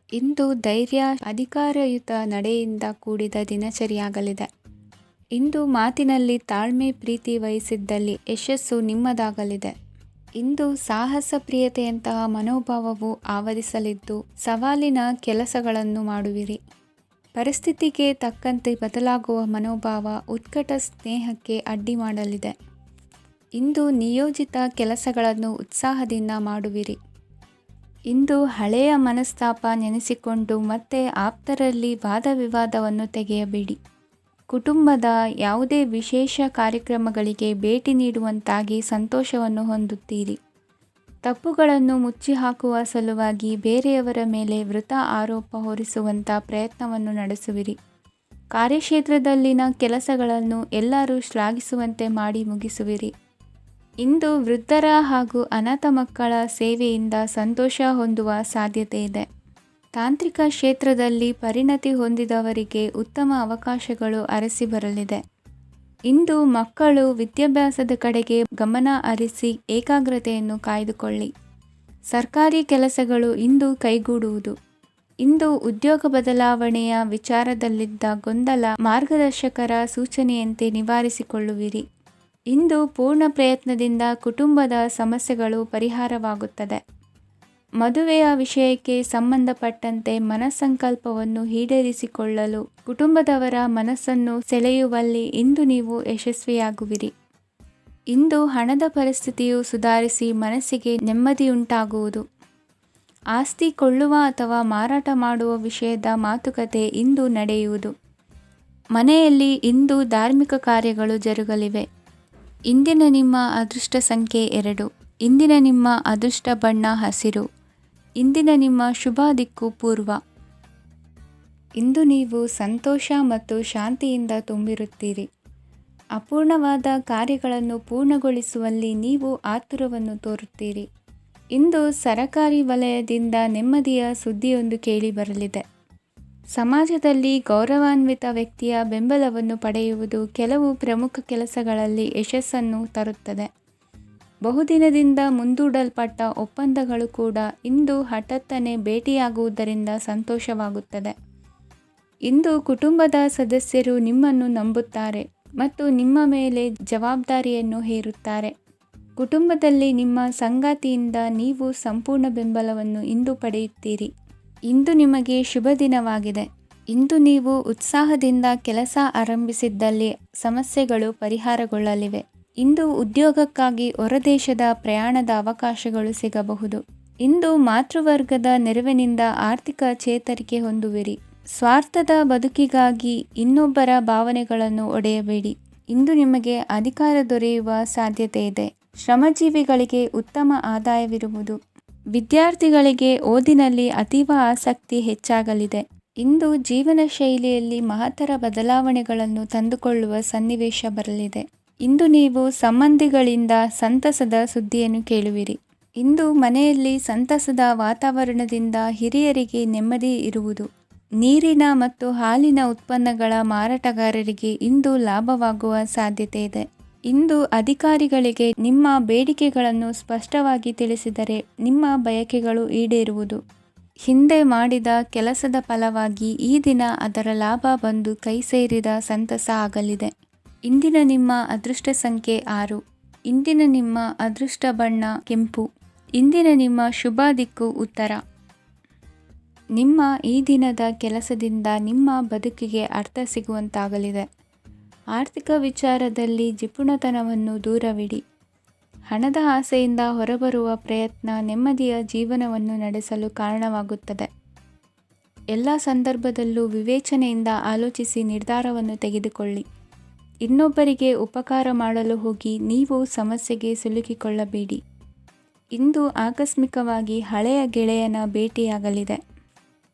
ಇಂದು ಧೈರ್ಯ, ಅಧಿಕಾರಯುತ ನಡೆಯಿಂದ ಕೂಡಿದ ದಿನಚರಿಯಾಗಲಿದೆ. ಇಂದು ಮಾತಿನಲ್ಲಿ ತಾಳ್ಮೆ, ಪ್ರೀತಿ ವಹಿಸಿದ್ದಲ್ಲಿ ಯಶಸ್ಸು ನಿಮ್ಮದಾಗಲಿದೆ. ಇಂದು ಸಾಹಸ, ಪ್ರಿಯತೆಯಂತಹ ಮನೋಭಾವವು ಆವರಿಸಲಿದ್ದು, ಸವಾಲಿನ ಕೆಲಸಗಳನ್ನು ಮಾಡುವಿರಿ. ಪರಿಸ್ಥಿತಿಗೆ ತಕ್ಕಂತೆ ಬದಲಾಗುವ ಮನೋಭಾವ ಉತ್ಕಟ ಸ್ನೇಹಕ್ಕೆ ಅಡ್ಡಿ ಮಾಡಲಿದೆ. ಇಂದು ನಿಯೋಜಿತ ಕೆಲಸಗಳನ್ನು ಉತ್ಸಾಹದಿಂದ ಮಾಡುವಿರಿ. ಇಂದು ಹಳೆಯ ಮನಸ್ತಾಪ ನೆನೆಸಿಕೊಂಡು ಮತ್ತೆ ಆಪ್ತರಲ್ಲಿ ವಾದವಿವಾದವನ್ನು ತೆಗೆಯಬೇಡಿ. ಕುಟುಂಬದ ಯಾವುದೇ ವಿಶೇಷ ಕಾರ್ಯಕ್ರಮಗಳಿಗೆ ಭೇಟಿ ನೀಡುವಂತಾಗಿ ಸಂತೋಷವನ್ನು ಹೊಂದುತ್ತೀರಿ. ತಪ್ಪುಗಳನ್ನು ಮುಚ್ಚಿಹಾಕುವ ಸಲುವಾಗಿ ಬೇರೆಯವರ ಮೇಲೆ ವೃಥಾ ಆರೋಪ ಹೊರಿಸುವಂಥ ಪ್ರಯತ್ನವನ್ನು ನಡೆಸುವಿರಿ. ಕಾರ್ಯಕ್ಷೇತ್ರದಲ್ಲಿನ ಕೆಲಸಗಳನ್ನು ಎಲ್ಲರೂ ಶ್ಲಾಘಿಸುವಂತೆ ಮಾಡಿ ಮುಗಿಸುವಿರಿ. ಇಂದು ವೃದ್ಧರ ಹಾಗೂ ಅನಾಥ ಮಕ್ಕಳ ಸೇವೆಯಿಂದ ಸಂತೋಷ ಹೊಂದುವ ಸಾಧ್ಯತೆ ಇದೆ. ತಾಂತ್ರಿಕ ಕ್ಷೇತ್ರದಲ್ಲಿ ಪರಿಣತಿ ಹೊಂದಿದವರಿಗೆ ಉತ್ತಮ ಅವಕಾಶಗಳು ಅರಸಿ ಬರಲಿದೆ. ಇಂದು ಮಕ್ಕಳು ವಿದ್ಯಾಭ್ಯಾಸದ ಕಡೆಗೆ ಗಮನ ಹರಿಸಿ ಏಕಾಗ್ರತೆಯನ್ನು ಕಾಯ್ದುಕೊಳ್ಳಿ. ಸರ್ಕಾರಿ ಕೆಲಸಗಳು ಇಂದು ಕೈಗೂಡುವುದು. ಇಂದು ಉದ್ಯೋಗ ಬದಲಾವಣೆಯ ವಿಚಾರದಲ್ಲಿದ್ದ ಗೊಂದಲ ಮಾರ್ಗದರ್ಶಕರ ಸೂಚನೆಯಂತೆ ನಿವಾರಿಸಿಕೊಳ್ಳುವಿರಿ. ಇಂದು ಪೂರ್ಣ ಪ್ರಯತ್ನದಿಂದ ಕುಟುಂಬದ ಸಮಸ್ಯೆಗಳು ಪರಿಹಾರವಾಗುತ್ತದೆ. ಮದುವೆಯ ವಿಷಯಕ್ಕೆ ಸಂಬಂಧಪಟ್ಟಂತೆ ಮನಸ್ಸಂಕಲ್ಪವನ್ನು ಈಡೇರಿಸಿಕೊಳ್ಳಲು ಕುಟುಂಬದವರ ಮನಸ್ಸನ್ನು ಸೆಳೆಯುವಲ್ಲಿ ಇಂದು ನೀವು ಯಶಸ್ವಿಯಾಗುವಿರಿ. ಇಂದು ಹಣದ ಪರಿಸ್ಥಿತಿಯು ಸುಧಾರಿಸಿ ಮನಸ್ಸಿಗೆ ನೆಮ್ಮದಿಯುಂಟಾಗುವುದು. ಆಸ್ತಿ ಕೊಳ್ಳುವ ಅಥವಾ ಮಾರಾಟ ಮಾಡುವ ವಿಷಯದ ಮಾತುಕತೆ ಇಂದು ನಡೆಯುವುದು. ಮನೆಯಲ್ಲಿ ಇಂದು ಧಾರ್ಮಿಕ ಕಾರ್ಯಗಳು ಜರುಗಲಿವೆ. ಇಂದಿನ ನಿಮ್ಮ ಅದೃಷ್ಟ ಸಂಖ್ಯೆ 2. ಇಂದಿನ ನಿಮ್ಮ ಅದೃಷ್ಟ ಬಣ್ಣ ಹಸಿರು. ಇಂದಿನ ನಿಮ್ಮ ಶುಭ ದಿಕ್ಕು ಪೂರ್ವ. ಇಂದು ನೀವು ಸಂತೋಷ ಮತ್ತು ಶಾಂತಿಯಿಂದ ತುಂಬಿರುತ್ತೀರಿ. ಅಪೂರ್ಣವಾದ ಕಾರ್ಯಗಳನ್ನು ಪೂರ್ಣಗೊಳಿಸುವಲ್ಲಿ ನೀವು ಆತುರವನ್ನು ತೋರುತ್ತೀರಿ. ಇಂದು ಸರಕಾರಿ ವಲಯದಿಂದ ನೆಮ್ಮದಿಯ ಸುದ್ದಿಯೊಂದು ಕೇಳಿಬರಲಿದೆ. ಸಮಾಜದಲ್ಲಿ ಗೌರವಾನ್ವಿತ ವ್ಯಕ್ತಿಯ ಬೆಂಬಲವನ್ನು ಪಡೆಯುವುದು ಕೆಲವು ಪ್ರಮುಖ ಕೆಲಸಗಳಲ್ಲಿ ಯಶಸ್ಸನ್ನು ತರುತ್ತದೆ. ಬಹುದಿನದಿಂದ ಮುಂದೂಡಲ್ಪಟ್ಟ ಒಪ್ಪಂದಗಳು ಕೂಡ ಇಂದು ಹಠಾತ್ತನೆ ಭೇಟಿಯಾಗುವುದರಿಂದ ಸಂತೋಷವಾಗುತ್ತದೆ. ಇಂದು ಕುಟುಂಬದ ಸದಸ್ಯರು ನಿಮ್ಮನ್ನು ನಂಬುತ್ತಾರೆ ಮತ್ತು ನಿಮ್ಮ ಮೇಲೆ ಜವಾಬ್ದಾರಿಯನ್ನು ಹೇರುತ್ತಾರೆ. ಕುಟುಂಬದಲ್ಲಿ ನಿಮ್ಮ ಸಂಗಾತಿಯಿಂದ ನೀವು ಸಂಪೂರ್ಣ ಬೆಂಬಲವನ್ನು ಇಂದು ಪಡೆಯುತ್ತೀರಿ. ಇಂದು ನಿಮಗೆ ಶುಭ ದಿನವಾಗಿದೆ. ಇಂದು ನೀವು ಉತ್ಸಾಹದಿಂದ ಕೆಲಸ ಆರಂಭಿಸಿದ್ದಲ್ಲಿ ಸಮಸ್ಯೆಗಳು ಪರಿಹಾರಗೊಳ್ಳಲಿವೆ. ಇಂದು ಉದ್ಯೋಗಕ್ಕಾಗಿ ಹೊರದೇಶದ ಪ್ರಯಾಣದ ಅವಕಾಶಗಳು ಸಿಗಬಹುದು. ಇಂದು ಮಾತೃವರ್ಗದ ನೆರವಿನಿಂದ ಆರ್ಥಿಕ ಚೇತರಿಕೆ ಹೊಂದುವಿರಿ. ಸ್ವಾರ್ಥದ ಬದುಕಿಗಾಗಿ ಇನ್ನೊಬ್ಬರ ಭಾವನೆಗಳನ್ನು ಒಡೆಯಬೇಡಿ. ಇಂದು ನಿಮಗೆ ಅಧಿಕಾರ ದೊರೆಯುವ ಸಾಧ್ಯತೆ ಇದೆ. ಶ್ರಮಜೀವಿಗಳಿಗೆ ಉತ್ತಮ ಆದಾಯವಿರುವುದು. ವಿದ್ಯಾರ್ಥಿಗಳಿಗೆ ಓದಿನಲ್ಲಿ ಅತೀವ ಆಸಕ್ತಿ ಹೆಚ್ಚಾಗಲಿದೆ. ಇಂದು ಜೀವನ ಶೈಲಿಯಲ್ಲಿ ಮಹತ್ತರ ಬದಲಾವಣೆಗಳನ್ನು ತಂದುಕೊಳ್ಳುವ ಸನ್ನಿವೇಶ ಬರಲಿದೆ. ಇಂದು ನೀವು ಸಂಬಂಧಿಗಳಿಂದ ಸಂತಸದ ಸುದ್ದಿಯನ್ನು ಕೇಳುವಿರಿ. ಇಂದು ಮನೆಯಲ್ಲಿ ಸಂತಸದ ವಾತಾವರಣದಿಂದ ಹಿರಿಯರಿಗೆ ನೆಮ್ಮದಿ ಇರುವುದು. ನೀರಿನ ಮತ್ತು ಹಾಲಿನ ಉತ್ಪನ್ನಗಳ ಮಾರಾಟಗಾರರಿಗೆ ಇಂದು ಲಾಭವಾಗುವ ಸಾಧ್ಯತೆ ಇದೆ. ಇಂದು ಅಧಿಕಾರಿಗಳಿಗೆ ನಿಮ್ಮ ಬೇಡಿಕೆಗಳನ್ನು ಸ್ಪಷ್ಟವಾಗಿ ತಿಳಿಸಿದರೆ ನಿಮ್ಮ ಬಯಕೆಗಳು ಈಡೇರುವುದು. ಹಿಂದೆ ಮಾಡಿದ ಕೆಲಸದ ಫಲವಾಗಿ ಈ ದಿನ ಅದರ ಲಾಭ ಬಂದು ಕೈ ಸೇರಿದ ಸಂತಸ ಆಗಲಿದೆ. ಇಂದಿನ ನಿಮ್ಮ ಅದೃಷ್ಟ ಸಂಖ್ಯೆ 6. ಇಂದಿನ ನಿಮ್ಮ ಅದೃಷ್ಟ ಬಣ್ಣ ಕೆಂಪು. ಇಂದಿನ ನಿಮ್ಮ ಶುಭ ದಿಕ್ಕು ಉತ್ತರ. ನಿಮ್ಮ ಈ ದಿನದ ಕೆಲಸದಿಂದ ನಿಮ್ಮ ಬದುಕಿಗೆ ಅರ್ಥ ಸಿಗುವಂತಾಗಲಿದೆ. ಆರ್ಥಿಕ ವಿಚಾರದಲ್ಲಿ ಜಿಪುಣತನವನ್ನು ದೂರವಿಡಿ. ಹಣದ ಆಸೆಯಿಂದ ಹೊರಬರುವ ಪ್ರಯತ್ನ ನೆಮ್ಮದಿಯ ಜೀವನವನ್ನು ನಡೆಸಲು ಕಾರಣವಾಗುತ್ತದೆ. ಎಲ್ಲ ಸಂದರ್ಭದಲ್ಲೂ ವಿವೇಚನೆಯಿಂದ ಆಲೋಚಿಸಿ ನಿರ್ಧಾರವನ್ನು ತೆಗೆದುಕೊಳ್ಳಿ. ಇನ್ನೊಬ್ಬರಿಗೆ ಉಪಕಾರ ಮಾಡಲು ಹೋಗಿ ನೀವು ಸಮಸ್ಯೆಗೆ ಸಿಲುಕಿಕೊಳ್ಳಬೇಡಿ. ಇಂದು ಆಕಸ್ಮಿಕವಾಗಿ ಹಳೆಯ ಗೆಳೆಯನ ಭೇಟಿಯಾಗಲಿದೆ.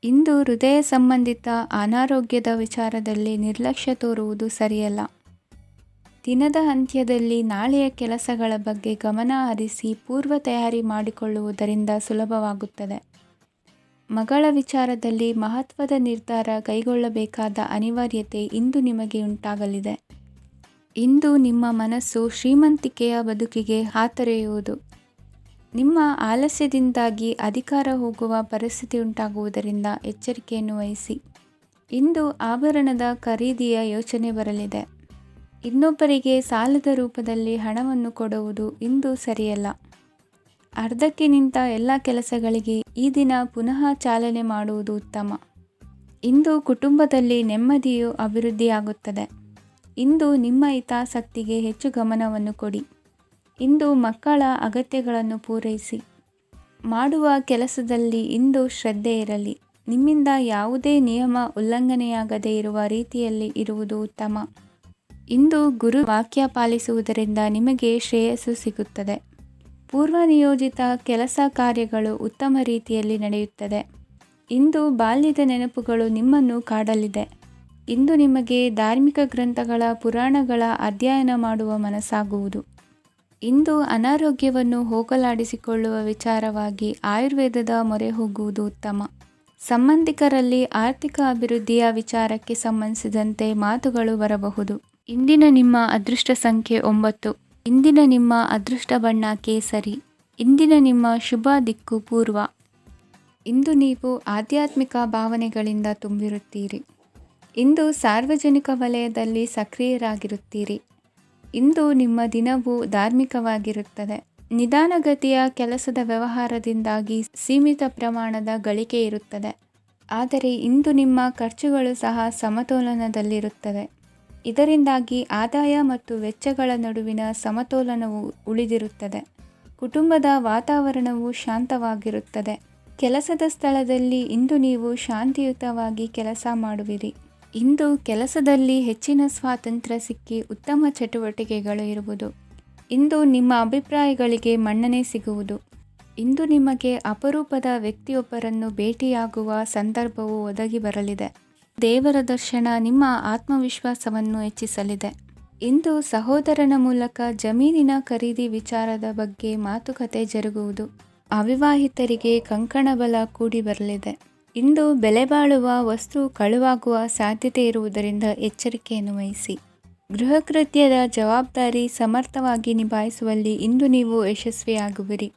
ಇಂದು ಹೃದಯ ಸಂಬಂಧಿತ ಅನಾರೋಗ್ಯದ ವಿಚಾರದಲ್ಲಿ ನಿರ್ಲಕ್ಷ್ಯ ತೋರುವುದು ಸರಿಯಲ್ಲ. ದಿನದ ಅಂತ್ಯದಲ್ಲಿ ನಾಳೆಯ ಕೆಲಸಗಳ ಬಗ್ಗೆ ಗಮನ ಹರಿಸಿ ಪೂರ್ವ ತಯಾರಿ ಮಾಡಿಕೊಳ್ಳುವುದರಿಂದ ಸುಲಭವಾಗುತ್ತದೆ. ಮಗಳ ವಿಚಾರದಲ್ಲಿ ಮಹತ್ವದ ನಿರ್ಧಾರ ಕೈಗೊಳ್ಳಬೇಕಾದ ಅನಿವಾರ್ಯತೆ ಇಂದು ನಿಮಗೆ ಉಂಟಾಗಲಿದೆ. ಇಂದು ನಿಮ್ಮ ಮನಸ್ಸು ಶ್ರೀಮಂತಿಕೆಯ ಬದುಕಿಗೆ ಹಾತೊರೆಯುವುದು. ನಿಮ್ಮ ಆಲಸ್ಯದಿಂದಾಗಿ ಅಧಿಕಾರ ಹೋಗುವ ಪರಿಸ್ಥಿತಿ ಉಂಟಾಗುವುದರಿಂದ ಎಚ್ಚರಿಕೆಯನ್ನು ವಹಿಸಿ. ಇಂದು ಆಭರಣದ ಖರೀದಿಯ ಯೋಚನೆ ಬರಲಿದೆ. ಇನ್ನೊಬ್ಬರಿಗೆ ಸಾಲದ ರೂಪದಲ್ಲಿ ಹಣವನ್ನು ಕೊಡುವುದು ಇಂದು ಸರಿಯಲ್ಲ. ಅರ್ಧಕ್ಕೆ ನಿಂತ ಎಲ್ಲ ಕೆಲಸಗಳಿಗೆ ಈ ದಿನ ಪುನಃ ಚಾಲನೆ ಮಾಡುವುದು ಉತ್ತಮ. ಇಂದು ಕುಟುಂಬದಲ್ಲಿ ನೆಮ್ಮದಿಯು ಅಭಿವೃದ್ಧಿಯಾಗುತ್ತದೆ. ಇಂದು ನಿಮ್ಮ ಹಿತಾಸಕ್ತಿಗೆ ಹೆಚ್ಚು ಗಮನವನ್ನು ಕೊಡಿ. ಇಂದು ಮಕ್ಕಳ ಅಗತ್ಯಗಳನ್ನು ಪೂರೈಸಿ. ಮಾಡುವ ಕೆಲಸದಲ್ಲಿ ಇಂದು ಶ್ರದ್ಧೆ ಇರಲಿ. ನಿಮ್ಮಿಂದ ಯಾವುದೇ ನಿಯಮ ಉಲ್ಲಂಘನೆಯಾಗದೇ ಇರುವ ರೀತಿಯಲ್ಲಿ ಇರುವುದು ಉತ್ತಮ. ಇಂದು ಗುರು ವಾಕ್ಯ ಪಾಲಿಸುವುದರಿಂದ ನಿಮಗೆ ಶ್ರೇಯಸ್ಸು ಸಿಗುತ್ತದೆ. ಪೂರ್ವ ನಿಯೋಜಿತ ಕೆಲಸ ಕಾರ್ಯಗಳು ಉತ್ತಮ ರೀತಿಯಲ್ಲಿ ನಡೆಯುತ್ತದೆ. ಇಂದು ಬಾಲ್ಯದ ನೆನಪುಗಳು ನಿಮ್ಮನ್ನು ಕಾಡಲಿದೆ. ಇಂದು ನಿಮಗೆ ಧಾರ್ಮಿಕ ಗ್ರಂಥಗಳ ಪುರಾಣಗಳ ಅಧ್ಯಯನ ಮಾಡುವ ಮನಸ್ಸಾಗುವುದು. ಇಂದು ಅನಾರೋಗ್ಯವನ್ನು ಹೋಗಲಾಡಿಸಿಕೊಳ್ಳುವ ವಿಚಾರವಾಗಿ ಆಯುರ್ವೇದದ ಮೊರೆ ಹೋಗುವುದು ಉತ್ತಮ. ಸಂಬಂಧಿಕರಲ್ಲಿ ಆರ್ಥಿಕ ಅಭಿವೃದ್ಧಿಯ ವಿಚಾರಕ್ಕೆ ಸಂಬಂಧಿಸಿದಂತೆ ಮಾತುಗಳು ಬರಬಹುದು. ಇಂದಿನ ನಿಮ್ಮ ಅದೃಷ್ಟ ಸಂಖ್ಯೆ 9. ಇಂದಿನ ನಿಮ್ಮ ಅದೃಷ್ಟ ಬಣ್ಣ ಕೇಸರಿ. ಇಂದಿನ ನಿಮ್ಮ ಶುಭ ದಿಕ್ಕು ಪೂರ್ವ. ಇಂದು ನೀವು ಆಧ್ಯಾತ್ಮಿಕ ಭಾವನೆಗಳಿಂದ ತುಂಬಿರುತ್ತೀರಿ. ಇಂದು ಸಾರ್ವಜನಿಕ ವಲಯದಲ್ಲಿ ಸಕ್ರಿಯರಾಗಿರುತ್ತೀರಿ. ಇಂದು ನಿಮ್ಮ ದಿನವು ಧಾರ್ಮಿಕವಾಗಿರುತ್ತದೆ. ನಿಧಾನಗತಿಯ ಕೆಲಸದ ವ್ಯವಹಾರದಿಂದಾಗಿ ಸೀಮಿತ ಪ್ರಮಾಣದ ಗಳಿಕೆ ಇರುತ್ತದೆ. ಆದರೆ ಇಂದು ನಿಮ್ಮ ಖರ್ಚುಗಳು ಸಹ ಸಮತೋಲನದಲ್ಲಿರುತ್ತವೆ. ಇದರಿಂದಾಗಿ ಆದಾಯ ಮತ್ತು ವೆಚ್ಚಗಳ ನಡುವಿನ ಸಮತೋಲನವು ಉಳಿದಿರುತ್ತದೆ. ಕುಟುಂಬದ ವಾತಾವರಣವು ಶಾಂತವಾಗಿರುತ್ತದೆ. ಕೆಲಸದ ಸ್ಥಳದಲ್ಲಿ ಇಂದು ನೀವು ಶಾಂತಿಯುತವಾಗಿ ಕೆಲಸ ಮಾಡುವಿರಿ. ಇಂದು ಕೆಲಸದಲ್ಲಿ ಹೆಚ್ಚಿನ ಸ್ವಾತಂತ್ರ್ಯ ಸಿಕ್ಕಿ ಉತ್ತಮ ಚಟುವಟಿಕೆಗಳು ಇರುವುದು. ಇಂದು ನಿಮ್ಮ ಅಭಿಪ್ರಾಯಗಳಿಗೆ ಮನ್ನಣೆ ಸಿಗುವುದು. ಇಂದು ನಿಮಗೆ ಅಪರೂಪದ ವ್ಯಕ್ತಿಯೊಬ್ಬರನ್ನು ಭೇಟಿಯಾಗುವ ಸಂದರ್ಭವು ಒದಗಿ ಬರಲಿದೆ. ದೇವರ ದರ್ಶನ ನಿಮ್ಮ ಆತ್ಮವಿಶ್ವಾಸವನ್ನು ಹೆಚ್ಚಿಸಲಿದೆ. ಇಂದು ಸಹೋದರನ ಮೂಲಕ ಜಮೀನಿನ ಖರೀದಿ ವಿಚಾರದ ಬಗ್ಗೆ ಮಾತುಕತೆ ಜರುಗುವುದು. ಅವಿವಾಹಿತರಿಗೆ ಕಂಕಣ ಬಲ ಕೂಡಿ ಬರಲಿದೆ. ಇಂದು ಬೆಲೆ ಬಾಳುವ ವಸ್ತು ಕಳುವಾಗುವ ಸಾಧ್ಯತೆ ಇರುವುದರಿಂದ ಎಚ್ಚರಿಕೆಯನ್ನು ವಹಿಸಿ. ಗೃಹ ಕೃತ್ಯದ ಜವಾಬ್ದಾರಿ ಸಮರ್ಥವಾಗಿ ನಿಭಾಯಿಸುವಲ್ಲಿ ಇಂದು ನೀವು ಯಶಸ್ವಿಯಾಗುವಿರಿ.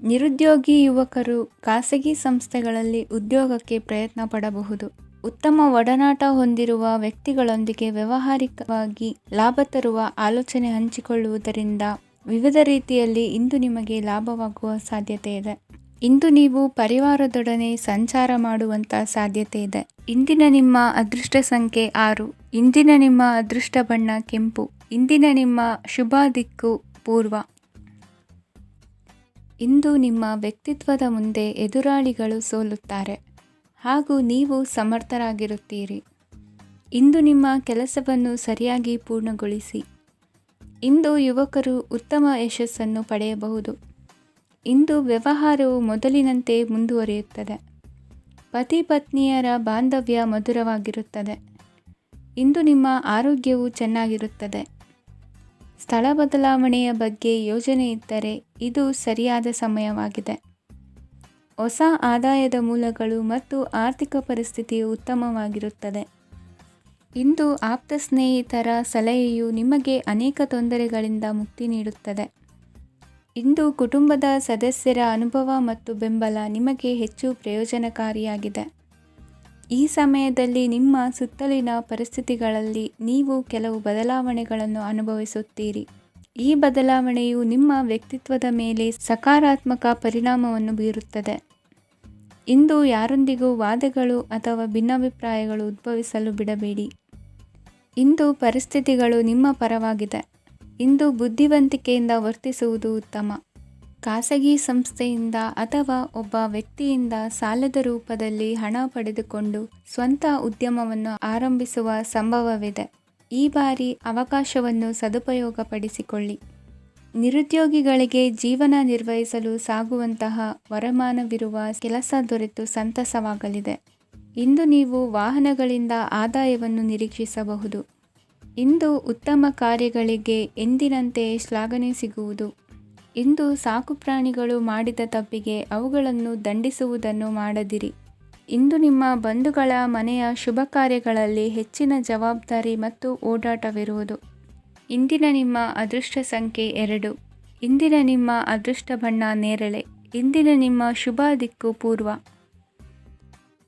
ನಿರುದ್ಯೋಗಿ ಯುವಕರು ಖಾಸಗಿ ಸಂಸ್ಥೆಗಳಲ್ಲಿ ಉದ್ಯೋಗಕ್ಕೆ ಪ್ರಯತ್ನ ಪಡಬಹುದು. ಉತ್ತಮ ಒಡನಾಟ ಹೊಂದಿರುವ ವ್ಯಕ್ತಿಗಳೊಂದಿಗೆ ವ್ಯಾವಹಾರಿಕವಾಗಿ ಲಾಭ ತರುವ ಆಲೋಚನೆ ಹಂಚಿಕೊಳ್ಳುವುದರಿಂದ ವಿವಿಧ ರೀತಿಯಲ್ಲಿ ಇಂದು ನಿಮಗೆ ಲಾಭವಾಗುವ ಸಾಧ್ಯತೆ ಇದೆ. ಇಂದು ನೀವು ಪರಿವಾರದೊಡನೆ ಸಂಚಾರ ಮಾಡುವಂಥ ಸಾಧ್ಯತೆ ಇದೆ. ಇಂದಿನ ನಿಮ್ಮ ಅದೃಷ್ಟ ಸಂಖ್ಯೆ 6. ಇಂದಿನ ನಿಮ್ಮ ಅದೃಷ್ಟ ಬಣ್ಣ ಕೆಂಪು. ಇಂದಿನ ನಿಮ್ಮ ಶುಭ ದಿಕ್ಕು ಪೂರ್ವ. ಇಂದು ನಿಮ್ಮ ವ್ಯಕ್ತಿತ್ವದ ಮುಂದೆ ಎದುರಾಳಿಗಳು ಸೋಲುತ್ತಾರೆ ಹಾಗೂ ನೀವು ಸಮರ್ಥರಾಗಿರುತ್ತೀರಿ. ಇಂದು ನಿಮ್ಮ ಕೆಲಸವನ್ನು ಸರಿಯಾಗಿ ಪೂರ್ಣಗೊಳಿಸಿ. ಇಂದು ಯುವಕರು ಉತ್ತಮ ಯಶಸ್ಸನ್ನು ಪಡೆಯಬಹುದು. ಇಂದು ವ್ಯವಹಾರವು ಮೊದಲಿನಂತೆ ಮುಂದುವರಿಯುತ್ತದೆ. ಪತಿ ಪತ್ನಿಯರ ಬಾಂಧವ್ಯ ಮಧುರವಾಗಿರುತ್ತದೆ. ಇಂದು ನಿಮ್ಮ ಆರೋಗ್ಯವು ಚೆನ್ನಾಗಿರುತ್ತದೆ. ಸ್ಥಳ ಬದಲಾವಣೆಯ ಬಗ್ಗೆ ಯೋಜನೆ ಇದ್ದರೆ ಇದು ಸರಿಯಾದ ಸಮಯವಾಗಿದೆ. ಹೊಸ ಆದಾಯದ ಮೂಲಗಳು ಮತ್ತು ಆರ್ಥಿಕ ಪರಿಸ್ಥಿತಿಯು ಉತ್ತಮವಾಗಿರುತ್ತದೆ. ಇಂದು ಆಪ್ತ ಸ್ನೇಹಿತರ ಸಲಹೆಯು ನಿಮಗೆ ಅನೇಕ ತೊಂದರೆಗಳಿಂದ ಮುಕ್ತಿ ನೀಡುತ್ತದೆ. ಇಂದು ಕುಟುಂಬದ ಸದಸ್ಯರ ಅನುಭವ ಮತ್ತು ಬೆಂಬಲ ನಿಮಗೆ ಹೆಚ್ಚು ಪ್ರಯೋಜನಕಾರಿಯಾಗಿದೆ. ಈ ಸಮಯದಲ್ಲಿ ನಿಮ್ಮ ಸುತ್ತಲಿನ ಪರಿಸ್ಥಿತಿಗಳಲ್ಲಿ ನೀವು ಕೆಲವು ಬದಲಾವಣೆಗಳನ್ನು ಅನುಭವಿಸುತ್ತೀರಿ. ಈ ಬದಲಾವಣೆಯು ನಿಮ್ಮ ವ್ಯಕ್ತಿತ್ವದ ಮೇಲೆ ಸಕಾರಾತ್ಮಕ ಪರಿಣಾಮವನ್ನು ಬೀರುತ್ತದೆ. ಇಂದು ಯಾರೊಂದಿಗೂ ವಾದಗಳು ಅಥವಾ ಭಿನ್ನಾಭಿಪ್ರಾಯಗಳು ಉದ್ಭವಿಸಲು ಬಿಡಬೇಡಿ. ಇಂದು ಪರಿಸ್ಥಿತಿಗಳು ನಿಮ್ಮ ಪರವಾಗಿದೆ. ಇಂದು ಬುದ್ಧಿವಂತಿಕೆಯಿಂದ ವರ್ತಿಸುವುದು ಉತ್ತಮ. ಖಾಸಗಿ ಸಂಸ್ಥೆಯಿಂದ ಅಥವಾ ಒಬ್ಬ ವ್ಯಕ್ತಿಯಿಂದ ಸಾಲದ ರೂಪದಲ್ಲಿ ಹಣ ಪಡೆದುಕೊಂಡು ಸ್ವಂತ ಉದ್ಯಮವನ್ನು ಆರಂಭಿಸುವ ಸಂಭವವಿದೆ. ಈ ಬಾರಿ ಅವಕಾಶವನ್ನು ಸದುಪಯೋಗಪಡಿಸಿಕೊಳ್ಳಿ. ನಿರುದ್ಯೋಗಿಗಳಿಗೆ ಜೀವನ ನಿರ್ವಹಿಸಲು ಸಾಗುವಂತಹ ವರಮಾನವಿರುವ ಕೆಲಸ ದೊರೆತು ಸಂತಸವಾಗಲಿದೆ. ಇಂದು ನೀವು ವಾಹನಗಳಿಂದ ಆದಾಯವನ್ನು ನಿರೀಕ್ಷಿಸಬಹುದು. ಇಂದು ಉತ್ತಮ ಕಾರ್ಯಗಳಿಗೆ ಎಂದಿನಂತೆಯೇ ಶ್ಲಾಘನೆ ಸಿಗುವುದು. ಇಂದು ಸಾಕುಪ್ರಾಣಿಗಳು ಮಾಡಿದ ತಪ್ಪಿಗೆ ಅವುಗಳನ್ನು ದಂಡಿಸುವುದನ್ನು ಮಾಡದಿರಿ. ಇಂದು ನಿಮ್ಮ ಬಂಧುಗಳ ಮನೆಯ ಶುಭ ಕಾರ್ಯಗಳಲ್ಲಿ ಹೆಚ್ಚಿನ ಜವಾಬ್ದಾರಿ ಮತ್ತು ಓಡಾಟವಿರುವುದು. ಇಂದಿನ ನಿಮ್ಮ ಅದೃಷ್ಟ ಸಂಖ್ಯೆ 2. ಇಂದಿನ ನಿಮ್ಮ ಅದೃಷ್ಟ ಬಣ್ಣ ನೇರಳೆ. ಇಂದಿನ ನಿಮ್ಮ ಶುಭ ದಿಕ್ಕು ಪೂರ್ವ.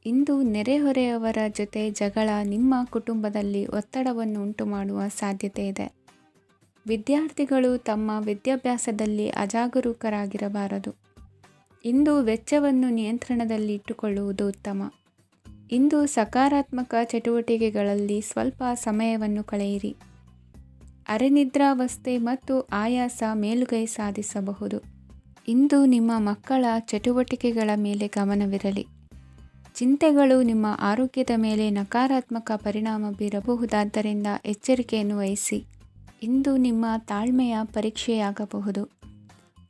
ಇಂದು ನೆರೆಹೊರೆಯವರ ಜೊತೆ ಜಗಳ ನಿಮ್ಮ ಕುಟುಂಬದಲ್ಲಿ ಒತ್ತಡವನ್ನು ಉಂಟುಮಾಡುವ ಸಾಧ್ಯತೆ ಇದೆ. ವಿದ್ಯಾರ್ಥಿಗಳು ತಮ್ಮ ವಿದ್ಯಾಭ್ಯಾಸದಲ್ಲಿ ಅಜಾಗರೂಕರಾಗಿರಬಾರದು. ಇಂದು ವೆಚ್ಚವನ್ನು ನಿಯಂತ್ರಣದಲ್ಲಿ ಇಟ್ಟುಕೊಳ್ಳುವುದು ಉತ್ತಮ. ಇಂದು ಸಕಾರಾತ್ಮಕ ಚಟುವಟಿಕೆಗಳಲ್ಲಿ ಸ್ವಲ್ಪ ಸಮಯವನ್ನು ಕಳೆಯಿರಿ. ಅರೆನಿದ್ರಾವಸ್ಥೆ ಮತ್ತು ಆಯಾಸ ಮೇಲುಗೈ ಸಾಧಿಸಬಹುದು. ಇಂದು ನಿಮ್ಮ ಮಕ್ಕಳ ಚಟುವಟಿಕೆಗಳ ಮೇಲೆ ಗಮನವಿರಲಿ. ಚಿಂತೆಗಳು ನಿಮ್ಮ ಆರೋಗ್ಯದ ಮೇಲೆ ನಕಾರಾತ್ಮಕ ಪರಿಣಾಮ ಬೀರಬಹುದಾದ್ದರಿಂದ ಎಚ್ಚರಿಕೆಯನ್ನು ವಹಿಸಿ. ಇಂದು ನಿಮ್ಮ ತಾಳ್ಮೆಯ ಪರೀಕ್ಷೆಯಾಗಬಹುದು.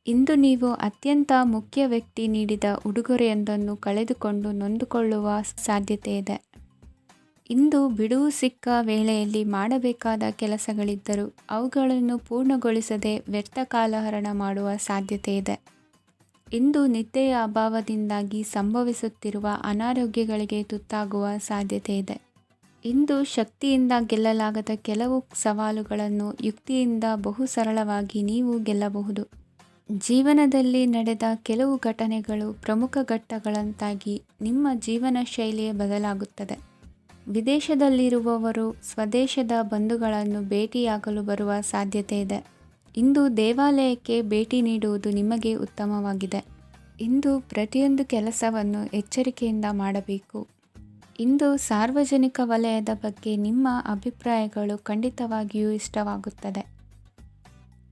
ಇಂದು ನೀವು ಅತ್ಯಂತ ಮುಖ್ಯ ವ್ಯಕ್ತಿ ನೀಡಿದ ಉಡುಗೊರೆಯೊಂದನ್ನು ಕಳೆದುಕೊಂಡು ನೊಂದುಕೊಳ್ಳುವ ಸಾಧ್ಯತೆ ಇದೆ. ಇಂದು ಬಿಡುವು ಸಿಕ್ಕ ವೇಳೆಯಲ್ಲಿ ಮಾಡಬೇಕಾದ ಕೆಲಸಗಳಿದ್ದರೂ ಅವುಗಳನ್ನು ಪೂರ್ಣಗೊಳಿಸದೆ ವ್ಯರ್ಥ ಕಾಲಹರಣ ಮಾಡುವ ಸಾಧ್ಯತೆ ಇದೆ. ಇಂದು ನಿದ್ದೆಯ ಅಭಾವದಿಂದಾಗಿ ಸಂಭವಿಸುತ್ತಿರುವ ಅನಾರೋಗ್ಯಗಳಿಗೆ ತುತ್ತಾಗುವ ಸಾಧ್ಯತೆ ಇದೆ. ಇಂದು ಶಕ್ತಿಯಿಂದ ಗೆಲ್ಲಲಾಗದ ಕೆಲವು ಸವಾಲುಗಳನ್ನು ಯುಕ್ತಿಯಿಂದ ಬಹು ಸರಳವಾಗಿ ನೀವು ಗೆಲ್ಲಬಹುದು. ಜೀವನದಲ್ಲಿ ನಡೆದ ಕೆಲವು ಘಟನೆಗಳು ಪ್ರಮುಖ ಘಟ್ಟಗಳಂತಾಗಿ ನಿಮ್ಮ ಜೀವನ ಶೈಲಿಯೇ ಬದಲಾಗುತ್ತದೆ. ವಿದೇಶದಲ್ಲಿರುವವರು ಸ್ವದೇಶದ ಬಂಧುಗಳನ್ನು ಭೇಟಿಯಾಗಲು ಬರುವ ಸಾಧ್ಯತೆ ಇದೆ. ಇಂದು ದೇವಾಲಯಕ್ಕೆ ಭೇಟಿ ನೀಡುವುದು ನಿಮಗೆ ಉತ್ತಮವಾಗಿದೆ. ಇಂದು ಪ್ರತಿಯೊಂದು ಕೆಲಸವನ್ನು ಎಚ್ಚರಿಕೆಯಿಂದ ಮಾಡಬೇಕು. ಇಂದು ಸಾರ್ವಜನಿಕ ವಲಯದ ಬಗ್ಗೆ ನಿಮ್ಮ ಅಭಿಪ್ರಾಯಗಳು ಖಂಡಿತವಾಗಿಯೂ ಇಷ್ಟವಾಗುತ್ತದೆ.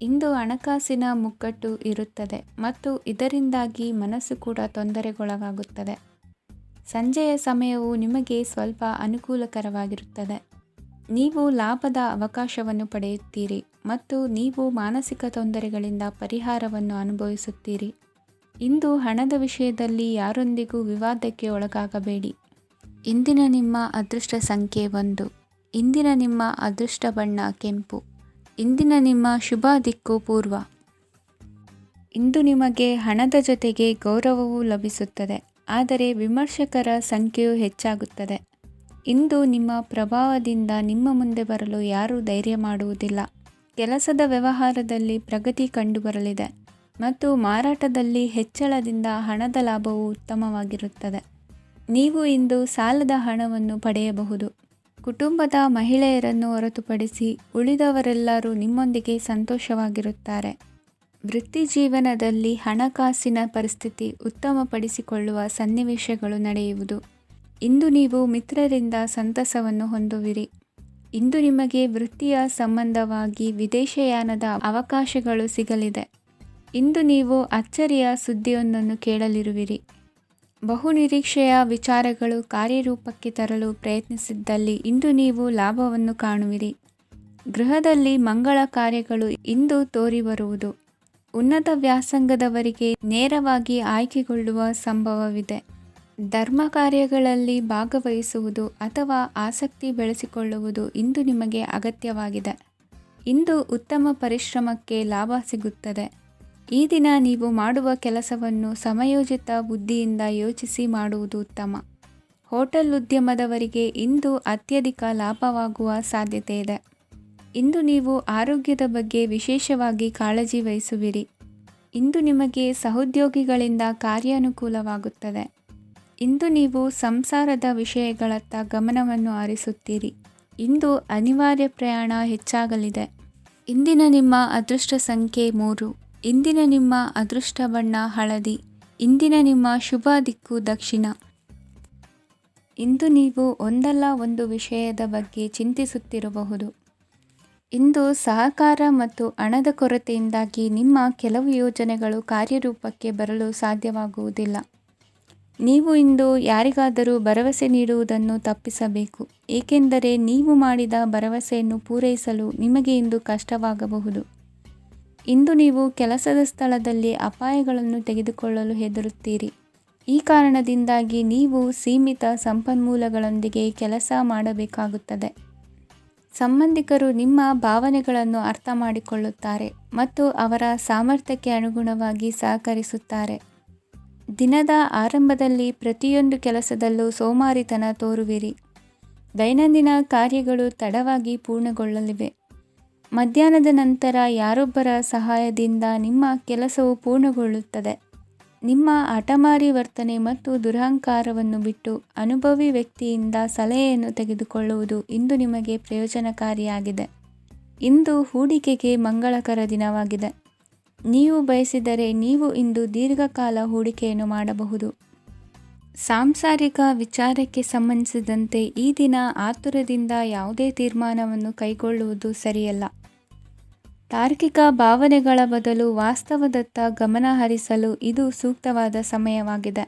ಇಂದು ಹಣಕಾಸಿನ ಮುಗ್ಗಟ್ಟು ಇರುತ್ತದೆ ಮತ್ತು ಇದರಿಂದಾಗಿ ಮನಸ್ಸು ಕೂಡ ತೊಂದರೆಗೊಳಗಾಗುತ್ತದೆ. ಸಂಜೆಯ ಸಮಯವು ನಿಮಗೆ ಸ್ವಲ್ಪ ಅನುಕೂಲಕರವಾಗಿರುತ್ತದೆ. ನೀವು ಲಾಭದ ಅವಕಾಶವನ್ನು ಪಡೆಯುತ್ತೀರಿ ಮತ್ತು ನೀವು ಮಾನಸಿಕ ತೊಂದರೆಗಳಿಂದ ಪರಿಹಾರವನ್ನು ಅನುಭವಿಸುತ್ತೀರಿ. ಇಂದು ಹಣದ ವಿಷಯದಲ್ಲಿ ಯಾರೊಂದಿಗೂ ವಿವಾದಕ್ಕೆ ಒಳಗಾಗಬೇಡಿ. ಇಂದಿನ ನಿಮ್ಮ ಅದೃಷ್ಟ ಸಂಖ್ಯೆ 1. ಇಂದಿನ ನಿಮ್ಮ ಅದೃಷ್ಟ ಬಣ್ಣ ಕೆಂಪು. ಇಂದಿನ ನಿಮ್ಮ ಶುಭ ದಿಕ್ಕು ಪೂರ್ವ. ಇಂದು ನಿಮಗೆ ಹಣದ ಜೊತೆಗೆ ಗೌರವವೂ ಲಭಿಸುತ್ತದೆ, ಆದರೆ ವಿಮರ್ಶಕರ ಸಂಖ್ಯೆಯೂ ಹೆಚ್ಚಾಗುತ್ತದೆ. ಇಂದು ನಿಮ್ಮ ಪ್ರಭಾವದಿಂದ ನಿಮ್ಮ ಮುಂದೆ ಬರಲು ಯಾರೂ ಧೈರ್ಯ ಮಾಡುವುದಿಲ್ಲ. ಕೆಲಸದ ವ್ಯವಹಾರದಲ್ಲಿ ಪ್ರಗತಿ ಕಂಡುಬರಲಿದೆ ಮತ್ತು ಮಾರಾಟದಲ್ಲಿ ಹೆಚ್ಚಳದಿಂದ ಹಣದ ಲಾಭವು ಉತ್ತಮವಾಗಿರುತ್ತದೆ. ನೀವು ಇಂದು ಸಾಲದ ಹಣವನ್ನು ಪಡೆಯಬಹುದು. ಕುಟುಂಬದ ಮಹಿಳೆಯರನ್ನು ಹೊರತುಪಡಿಸಿ ಉಳಿದವರೆಲ್ಲರೂ ನಿಮ್ಮೊಂದಿಗೆ ಸಂತೋಷವಾಗಿರುತ್ತಾರೆ. ವೃತ್ತಿ ಜೀವನದಲ್ಲಿ ಹಣಕಾಸಿನ ಪರಿಸ್ಥಿತಿ ಉತ್ತಮಪಡಿಸಿಕೊಳ್ಳುವ ಸನ್ನಿವೇಶಗಳು ನಡೆಯುವುದು. ಇಂದು ನೀವು ಮಿತ್ರರಿಂದ ಸಂತಸವನ್ನು ಹೊಂದುವಿರಿ. ಇಂದು ನಿಮಗೆ ವೃತ್ತಿಯ ಸಂಬಂಧವಾಗಿ ವಿದೇಶಯಾನದ ಅವಕಾಶಗಳು ಸಿಗಲಿದೆ. ಇಂದು ನೀವು ಅಚ್ಚರಿಯ ಸುದ್ದಿಯೊಂದನ್ನು ಕೇಳಲಿರುವಿರಿ. ಬಹುನಿರೀಕ್ಷೆಯ ವಿಚಾರಗಳು ಕಾರ್ಯರೂಪಕ್ಕೆ ತರಲು ಪ್ರಯತ್ನಿಸಿದ್ದಲ್ಲಿ ಇಂದು ನೀವು ಲಾಭವನ್ನು ಕಾಣುವಿರಿ. ಗೃಹದಲ್ಲಿ ಮಂಗಳ ಕಾರ್ಯಗಳು ಇಂದು ತೋರಿಬರುವುದು. ಉನ್ನತ ವ್ಯಾಸಂಗದವರಿಗೆ ನೇರವಾಗಿ ಆಯ್ಕೆಗೊಳ್ಳುವ ಸಂಭವವಿದೆ. ಧರ್ಮ ಕಾರ್ಯಗಳಲ್ಲಿ ಭಾಗವಹಿಸುವುದು ಅಥವಾ ಆಸಕ್ತಿ ಬೆಳೆಸಿಕೊಳ್ಳುವುದು ಇಂದು ನಿಮಗೆ ಅಗತ್ಯವಾಗಿದೆ. ಇಂದು ಉತ್ತಮ ಪರಿಶ್ರಮಕ್ಕೆ ಲಾಭ ಸಿಗುತ್ತದೆ. ಈ ದಿನ ನೀವು ಮಾಡುವ ಕೆಲಸವನ್ನು ಸಮಯೋಚಿತ ಬುದ್ಧಿಯಿಂದ ಯೋಚಿಸಿ ಮಾಡುವುದು ಉತ್ತಮ. ಹೋಟೆಲ್ ಉದ್ಯಮದವರಿಗೆ ಇಂದು ಅತ್ಯಧಿಕ ಲಾಭವಾಗುವ ಸಾಧ್ಯತೆ ಇದೆ. ಇಂದು ನೀವು ಆರೋಗ್ಯದ ಬಗ್ಗೆ ವಿಶೇಷವಾಗಿ ಕಾಳಜಿ ವಹಿಸುವಿರಿ. ಇಂದು ನಿಮಗೆ ಸಹೋದ್ಯೋಗಿಗಳಿಂದ ಕಾರ್ಯಾನುಕೂಲವಾಗುತ್ತದೆ. ಇಂದು ನೀವು ಸಂಸಾರದ ವಿಷಯಗಳತ್ತ ಗಮನವನ್ನು ಹರಿಸುತ್ತೀರಿ. ಇಂದು ಅನಿವಾರ್ಯ ಪ್ರಯಾಣ ಹೆಚ್ಚಾಗಲಿದೆ. ಇಂದಿನ ನಿಮ್ಮ ಅದೃಷ್ಟ ಸಂಖ್ಯೆ 3. ಇಂದಿನ ನಿಮ್ಮ ಅದೃಷ್ಟ ಬಣ್ಣ ಹಳದಿ. ಇಂದಿನ ನಿಮ್ಮ ಶುಭ ದಿಕ್ಕು ದಕ್ಷಿಣ. ಇಂದು ನೀವು ಒಂದಲ್ಲ ಒಂದು ವಿಷಯದ ಬಗ್ಗೆ ಚಿಂತಿಸುತ್ತಿರಬಹುದು. ಇಂದು ಸಹಕಾರ ಮತ್ತು ಹಣದ ಕೊರತೆಯಿಂದಾಗಿ ನಿಮ್ಮ ಕೆಲವು ಯೋಜನೆಗಳು ಕಾರ್ಯರೂಪಕ್ಕೆ ಬರಲು ಸಾಧ್ಯವಾಗುವುದಿಲ್ಲ. ನೀವು ಇಂದು ಯಾರಿಗಾದರೂ ಭರವಸೆ ನೀಡುವುದನ್ನು ತಪ್ಪಿಸಬೇಕು, ಏಕೆಂದರೆ ನೀವು ಮಾಡಿದ ಭರವಸೆಯನ್ನು ಪೂರೈಸಲು ನಿಮಗೆ ಇಂದು ಕಷ್ಟವಾಗಬಹುದು. ಇಂದು ನೀವು ಕೆಲಸದ ಸ್ಥಳದಲ್ಲಿ ಅಪಾಯಗಳನ್ನು ತೆಗೆದುಕೊಳ್ಳಲು ಹೆದರುತ್ತೀರಿ. ಈ ಕಾರಣದಿಂದಾಗಿ ನೀವು ಸೀಮಿತ ಸಂಪನ್ಮೂಲಗಳೊಂದಿಗೆ ಕೆಲಸ ಮಾಡಬೇಕಾಗುತ್ತದೆ. ಸಂಬಂಧಿಕರು ನಿಮ್ಮ ಭಾವನೆಗಳನ್ನು ಅರ್ಥ ಮಾಡಿಕೊಳ್ಳುತ್ತಾರೆ ಮತ್ತು ಅವರ ಸಾಮರ್ಥ್ಯಕ್ಕೆ ಅನುಗುಣವಾಗಿ ಸಹಕರಿಸುತ್ತಾರೆ. ದಿನದ ಆರಂಭದಲ್ಲಿ ಪ್ರತಿಯೊಂದು ಕೆಲಸದಲ್ಲೂ ಸೋಮಾರಿತನ ತೋರುವಿರಿ. ದೈನಂದಿನ ಕಾರ್ಯಗಳು ತಡವಾಗಿ ಪೂರ್ಣಗೊಳ್ಳಲಿವೆ. ಮಧ್ಯಾಹ್ನದ ನಂತರ ಯಾರೊಬ್ಬರ ಸಹಾಯದಿಂದ ನಿಮ್ಮ ಕೆಲಸವು ಪೂರ್ಣಗೊಳ್ಳುತ್ತದೆ. ನಿಮ್ಮ ಹಠಮಾರಿ ವರ್ತನೆ ಮತ್ತು ದುರಹಂಕಾರವನ್ನು ಬಿಟ್ಟು ಅನುಭವಿ ವ್ಯಕ್ತಿಯಿಂದ ಸಲಹೆಯನ್ನು ತೆಗೆದುಕೊಳ್ಳುವುದು ಇಂದು ನಿಮಗೆ ಪ್ರಯೋಜನಕಾರಿಯಾಗಿದೆ. ಇಂದು ಹೂಡಿಕೆಗೆ ಮಂಗಳಕರ ದಿನವಾಗಿದೆ. ನೀವು ಬಯಸಿದರೆ ನೀವು ಇಂದು ದೀರ್ಘಕಾಲ ಹೂಡಿಕೆಯನ್ನು ಮಾಡಬಹುದು. ಸಾಂಸಾರಿಕ ವಿಚಾರಕ್ಕೆ ಸಂಬಂಧಿಸಿದಂತೆ ಈ ದಿನ ಆತುರದಿಂದ ಯಾವುದೇ ತೀರ್ಮಾನವನ್ನು ಕೈಗೊಳ್ಳುವುದು ಸರಿಯಲ್ಲ. ತಾರ್ಕಿಕ ಭಾವನೆಗಳ ಬದಲು ವಾಸ್ತವದತ್ತ ಗಮನ ಹರಿಸಲು ಇದು ಸೂಕ್ತವಾದ ಸಮಯವಾಗಿದೆ.